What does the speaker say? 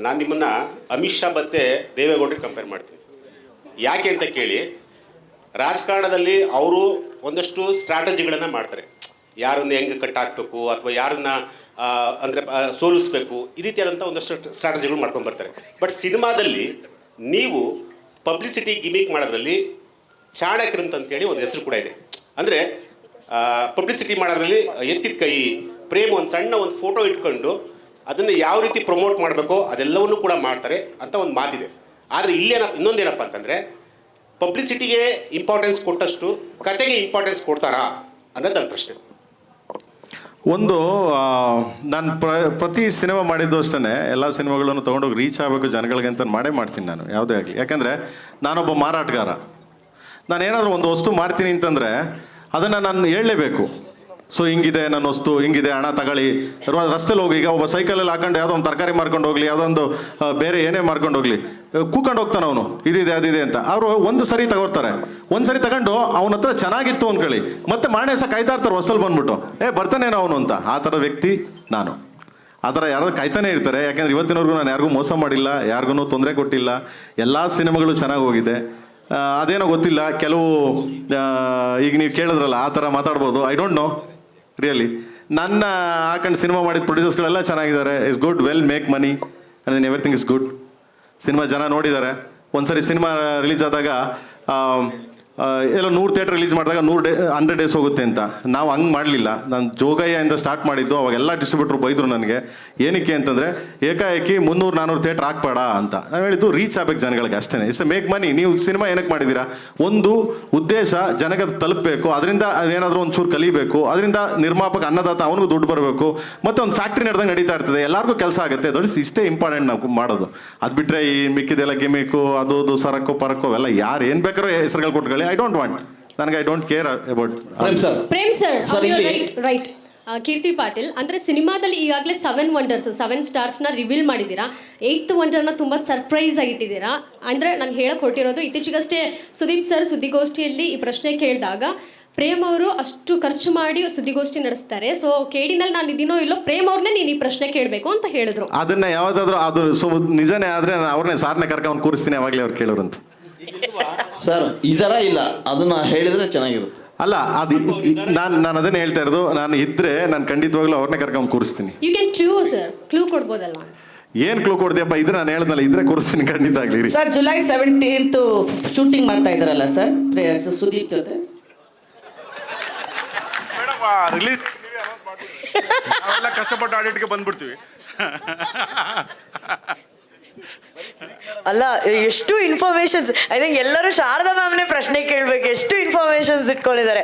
ನಾನು ನಿಮ್ಮನ್ನು ಅಮಿತ್ ಶಾ ಮತ್ತು ದೇವೇಗೌಡರಿಗೆ ಕಂಪೇರ್ ಮಾಡ್ತೀನಿ. ಯಾಕೆ ಅಂತ ಕೇಳಿ, ರಾಜಕಾರಣದಲ್ಲಿ ಅವರು ಒಂದಷ್ಟು ಸ್ಟ್ರಾಟಜಿಗಳನ್ನು ಮಾಡ್ತಾರೆ. ಯಾರನ್ನು ಹೆಂಗೆ ಕಟ್ಟಾಕಬೇಕು ಅಥವಾ ಯಾರನ್ನ ಅಂದರೆ ಸೋಲಿಸ್ಬೇಕು, ಈ ರೀತಿಯಾದಂಥ ಒಂದಷ್ಟು ಸ್ಟ್ರಾಟಜಿಗಳು ಮಾಡ್ಕೊಂಡು ಬರ್ತಾರೆ. ಬಟ್ ಸಿನಿಮಾದಲ್ಲಿ ನೀವು ಪಬ್ಲಿಸಿಟಿ ಗಿಮಿಕ್ ಮಾಡೋದ್ರಲ್ಲಿ ಚಾಣಕ್ಯರಂತಂತೇಳಿ ಒಂದು ಹೆಸರು ಕೂಡ ಇದೆ. ಅಂದರೆ ಪಬ್ಲಿಸಿಟಿ ಮಾಡೋದ್ರಲ್ಲಿ ಎತ್ತಿದ ಕೈ, ಪ್ರೇಮ್ ಒಂದು ಸಣ್ಣ ಒಂದು ಫೋಟೋ ಇಟ್ಕೊಂಡು ಅದನ್ನು ಯಾವ ರೀತಿ ಪ್ರಮೋಟ್ ಮಾಡಬೇಕೋ ಅದೆಲ್ಲವನ್ನೂ ಕೂಡ ಮಾಡ್ತಾರೆ ಅಂತ ಒಂದು ಮಾತಿದೆ. ಆದರೆ ಇನ್ನೊಂದೇನಪ್ಪ ಅಂತಂದರೆ, ಪಬ್ಲಿಸಿಟಿಗೆ ಇಂಪಾರ್ಟೆನ್ಸ್ ಕೊಟ್ಟಷ್ಟು ಕತೆಗೆ ಇಂಪಾರ್ಟೆನ್ಸ್ ಕೊಡ್ತಾರಾ ಅನ್ನೋದು ನನ್ನ ಪ್ರಶ್ನೆ. ಒಂದು ನಾನು ಪ್ರತಿ ಸಿನಿಮಾ ಮಾಡಿದ್ದು ಅಷ್ಟೇ, ಎಲ್ಲ ಸಿನಿಮಾಗಳನ್ನು ತೊಗೊಂಡೋಗಿ ರೀಚ್ ಆಗಬೇಕು ಜನಗಳಿಗೆ ಅಂತ ಮಾಡ್ತೀನಿ ನಾನು, ಯಾವುದೇ ಆಗಲಿ. ಯಾಕೆಂದರೆ ನಾನೊಬ್ಬ ಮಾರಾಟಗಾರ. ನಾನು ಏನಾದರೂ ಒಂದು ವಸ್ತು ಮಾರ್ತೀನಿ ಅಂತಂದರೆ ಅದನ್ನು ನಾನು ಹೇಳಲೇಬೇಕು. ಸೊ ಹಿಂಗಿದೆ ನನ್ನ ವಸ್ತು, ಹಿಂಗಿದೆ, ಹಣ ತಗೊಳ್ಳಿ. ರಸ್ತೆಲಿ ಹೋಗಿ, ಈಗ ಒಬ್ಬ ಸೈಕಲಲ್ಲಿ ಹಾಕೊಂಡು ಯಾವುದೋ ಒಂದು ತರಕಾರಿ ಮಾರ್ಕೊಂಡು ಹೋಗಲಿ, ಯಾವುದೋ ಒಂದು ಬೇರೆ ಏನೇ ಮಾರ್ಕೊಂಡು ಹೋಗಲಿ, ಕೂಕೊಂಡು ಹೋಗ್ತಾನೆ ಅವನು, ಇದಿದೆ ಅದಿದೆ ಅಂತ. ಅವರು ಒಂದು ಸರಿ ತಗೋತಾರೆ, ಒಂದು ಸರಿ ತಗೊಂಡು ಅವನ ಹತ್ರ ಚೆನ್ನಾಗಿತ್ತು ಅಂದ್ಕೊಳ್ಳಿ, ಮತ್ತೆ ಮಾರನೇ ಸಹ ಕಾಯ್ತಾ ಇರ್ತಾರೆ ಹೊಸಲ್ ಬಂದ್ಬಿಟ್ಟು, ಬರ್ತಾನೇನೋ ಅವನು ಅಂತ. ಆ ಥರ ವ್ಯಕ್ತಿ ನಾನು. ಆ ಥರ ಯಾರಾದ್ರೂ ಕಾಯ್ತಾನೆ ಇರ್ತಾರೆ. ಯಾಕೆಂದರೆ ಇವತ್ತಿನವರೆಗೂ ನಾನು ಯಾರಿಗೂ ಮೋಸ ಮಾಡಿಲ್ಲ, ಯಾರಿಗೂ ತೊಂದರೆ ಕೊಟ್ಟಿಲ್ಲ. ಎಲ್ಲ ಸಿನಿಮಾಗಳು ಚೆನ್ನಾಗಿ ಹೋಗಿದೆ. ಅದೇನೋ ಗೊತ್ತಿಲ್ಲ, ಕೆಲವು ಈಗ ನೀವು ಕೇಳಿದ್ರಲ್ಲ ಆ ಥರ ಮಾತಾಡ್ಬೋದು. I don't know really. ನನ್ನ ಹಾಕೊಂಡು ಸಿನಿಮಾ ಮಾಡಿದ ಪ್ರೊಡ್ಯೂಸರ್ಸ್ಗಳೆಲ್ಲ ಚೆನ್ನಾಗಿದ್ದಾರೆ. Is good, well make money and then everything is good. Cinema ಜನ ನೋಡಿದ್ದಾರೆ. ಒಂದು ಸರಿ ಸಿನಿಮಾ ರಿಲೀಸ್ ಆದಾಗ ಎಲ್ಲ 100 ಥಿಯೇಟ್ರ್ ರಿಲೀಸ್ ಮಾಡಿದಾಗ 100 ಡೇಸ್ ಹೋಗುತ್ತೆ ಅಂತ. ನಾವು ಹಂಗೆ ಮಾಡಲಿಲ್ಲ. ನಾನು ಜೋಗಯ್ಯಿಂದ ಸ್ಟಾರ್ಟ್ ಮಾಡಿದ್ದು. ಅವಾಗೆಲ್ಲ ಡಿಸ್ಟ್ರಿಬ್ಯೂಟ್ರು ಬೈದರು ನನಗೆ. ಏನಕ್ಕೆ ಅಂತಂದರೆ, ಏಕಾಏಕಿ 300-400 ಥಿಯೇಟ್ರ್ ಹಾಕ್ಬೇಡ ಅಂತ. ನಾನು ಹೇಳಿದ್ದು ರೀಚ್ ಆಗಬೇಕು ಜನಗಳಿಗೆ ಅಷ್ಟೇ. It's make money. ನೀವು ಸಿನಿಮಾ ಏನಕ್ಕೆ ಮಾಡಿದ್ದೀರಾ? ಒಂದು ಉದ್ದೇಶ ಜನಕ್ಕೆ ತಲುಪಬೇಕು, ಅದರಿಂದ ಏನಾದರೂ ಒಂಚೂರು ಕಲಿಬೇಕು, ಅದರಿಂದ ನಿರ್ಮಾಪಕ ಅನ್ನದಾತ ಅವನಿಗೂ ದುಡ್ಡು ಬರಬೇಕು, ಮತ್ತು ಒಂದು ಫ್ಯಾಕ್ಟ್ರಿ ನಡೆದಂಗೆ ನಡೀತಾ ಇರ್ತದೆ, ಎಲ್ಲರಿಗೂ ಕೆಲಸ ಆಗುತ್ತೆ. ದೊಡ್ಡ ಇಷ್ಟೇ ಇಂಪಾರ್ಟೆಂಟ್ ನಾವು ಮಾಡೋದು. ಅದು ಬಿಟ್ಟರೆ ಈ ಮಿಕ್ಕಿದೆಲ್ಲ ಗಿಮಿಕು, ಅದು ಸರಕು ಪರಕು ಅವೆಲ್ಲ ಯಾರು ಏನು ಬೇಕಾದ್ರೂ ಹೆಸರುಗಳು ಕೊಟ್ಕೊಳ್ಳಿ. I don't want. ನನಗೆ I don't care about. Prem sir right. Keerthi Patil, ಅಂದರೆ ಸಿನಿಮಾದಲ್ಲಿ ಈಗಾಗಲೇ 7 ಸ್ಟಾರ್ಸ್ನ ರಿವೀಲ್ ಮಾಡಿದ್ದೀರಾ. 8th ವಂಡರ್ನ ತುಂಬ ಸರ್ಪ್ರೈಸ್ ಆಗಿಟ್ಟಿದ್ದೀರಾ. ಅಂದರೆ ನಾನು ಹೇಳಕ್ಕೆ ಹೊರಟಿರೋದು, ಇತ್ತೀಚೆಗಷ್ಟೇ ಸುದೀಪ್ ಸರ್ ಸುದ್ದಿಗೋಷ್ಠಿಯಲ್ಲಿ ಈ ಪ್ರಶ್ನೆ ಕೇಳಿದಾಗ, ಪ್ರೇಮ್ ಅವರು ಅಷ್ಟು ಖರ್ಚು ಮಾಡಿ ಸುದ್ದಿಗೋಷ್ಠಿ ನಡೆಸ್ತಾರೆ, ಸೊ ಕೇಡಿನಲ್ಲಿ ನಾನು ಇದೀನೋ ಇಲ್ಲೋ, ಪ್ರೇಮ್ ಅವ್ರನ್ನೇ ನೀನು ಈ ಪ್ರಶ್ನೆ ಕೇಳಬೇಕು ಅಂತ ಹೇಳಿದ್ರು. ಅದನ್ನ ಯಾವುದಾದ್ರೂ ಅದು ನಿಜನೇ ಆದರೆ ನಾನು ಅವ್ರನ್ನೇ ಸಾರನೇ ಕರ್ಕೊಂಡು ಕೂರಿಸ್ತೀನಿ, ಅವಾಗಲೇ ಅವ್ರು ಕೇಳೋರಂತ. ಸರ್ ಈ ಥರ ಇಲ್ಲ, ಅದನ್ನ ಹೇಳಿದ್ರೆ ಚೆನ್ನಾಗಿರುತ್ತೆ. ಅಲ್ಲ, ಅದು ನಾನು ಅದನ್ನೇ ಹೇಳ್ತಾ ಇರೋದು. ನಾನು ಇದ್ರೆ ನಾನು ಖಂಡಿತವಾಗ್ಲೂ ಅವ್ರನ್ನೇ ಕರ್ಕೊಂಡು ಕೂರಿಸ್ತೀನಿ. ಯು ಕ್ಯಾನ್ ಕ್ಲೂ ಕೊಡ್ಬೋದಲ್ವಾ? ಏನ್ ಕ್ಲೂ ಕೊಡ್ತೀಯಪ್ಪ? ಇದ್ರೆ ನಾನು ಹೇಳ್ದಲ್ಲ, ಇದ್ರೆ ಕೂರಿಸ್ತೀನಿ ಖಂಡಿತ ಆಗ್ಲಿ. ಸರ್ ಜುಲೈ 17th ಶೂಟಿಂಗ್ ಮಾಡ್ತಾ ಇದ್ದಾರಲ್ಲ ಸರ್ ಸುದೀಪ್ ಜೊತೆ. ರಿಲೀಸ್ ನಾವೆಲ್ಲ ಕಷ್ಟಪಟ್ಟು ಆಡಿಟ್ಗೆ ಬಂದ್ಬಿಡ್ತೀವಿ. ಅಲ್ಲ, ಎಷ್ಟು ಇನ್ಫಾರ್ಮೇಶನ್ಸ್. ಐ ಥಿಂಕ್ ಎಲ್ಲರೂ ಶಾರದಾ ಮ್ಯಾಮ್ನೇ ಪ್ರಶ್ನೆ ಕೇಳಬೇಕು, ಎಷ್ಟು ಇನ್ಫಾರ್ಮೇಶನ್ಸ್ ಇಟ್ಕೊಂಡಿದ್ದಾರೆ.